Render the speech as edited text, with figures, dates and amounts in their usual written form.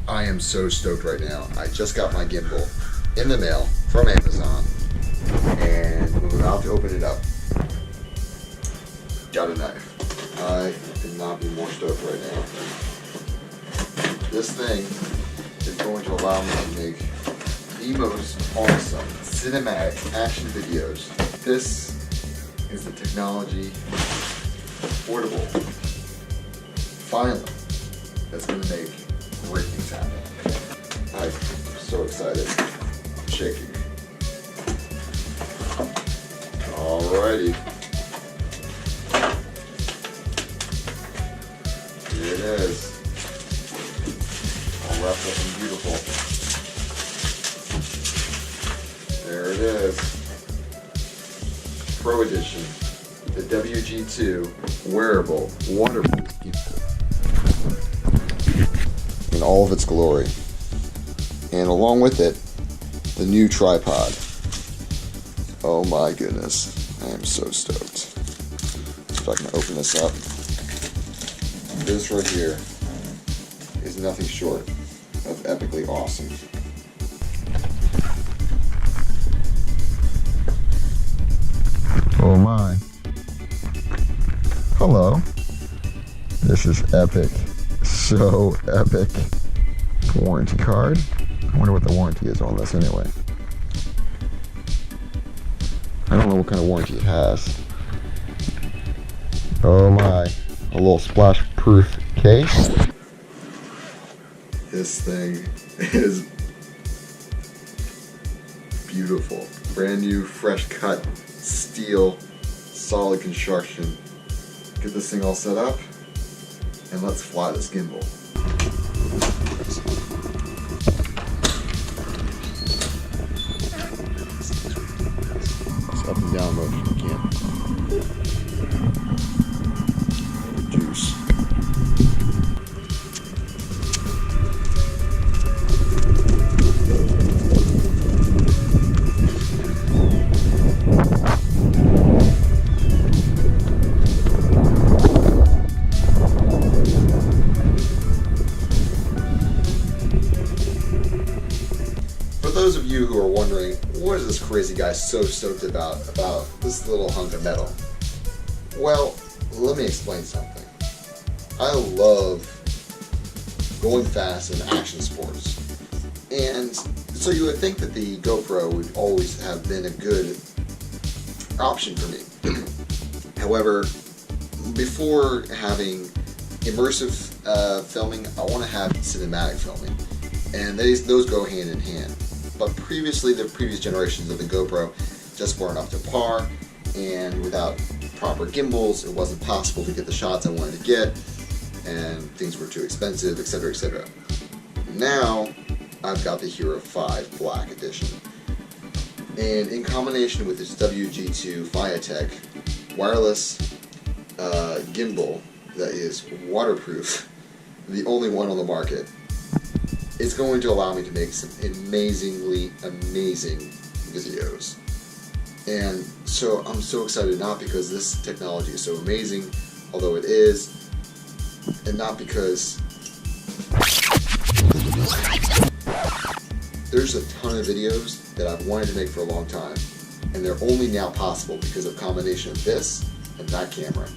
I am so stoked right now. I just got my gimbal in the mail from Amazon, and I'm about to open it up. Got a knife. I could not be more stoked right now. This thing is going to allow me to make the most awesome cinematic action videos. This is the technology, affordable, finally, that's going to make great things happen. I'm so excited. I'm shaking. Alrighty. Here it is. All wrapped up and beautiful. There it is. Pro Edition. The WG2 Wearable Waterproof Gimbal. In all of its glory. And along with it, the new tripod. Oh my goodness. I am so stoked. See if I can open this up. This right here is nothing short of epically awesome. Oh my. Hello. This is epic. So epic. Warranty card. I wonder what the warranty is on this anyway. I don't know what kind of warranty it has. Oh my. A little splash proof case. This thing is beautiful. Brand new, fresh cut steel, solid construction. Get this thing all set up, and let's fly this gimbal. It's up and down motion again. Juice. For those of you who are wondering, what is this crazy guy so stoked about this little hunk of metal? Well, let me explain something. I love going fast in action sports. And so you would think that the GoPro would always have been a good option for me. However, before having immersive filming, I want to have cinematic filming. And those go hand in hand. But previously, the previous generations of the GoPro just weren't up to par, and without proper gimbals, it wasn't possible to get the shots I wanted to get, and things were too expensive, etc., etc. Now, I've got the Hero5 Black Edition, and in combination with this WG2 FeiyuTech wireless gimbal that is waterproof, the only one on the market, it's going to allow me to make some amazingly amazing videos. And so I'm so excited, not because this technology is so amazing, although it is, and not because there's a ton of videos that I've wanted to make for a long time, and they're only now possible because of a combination of this and that camera.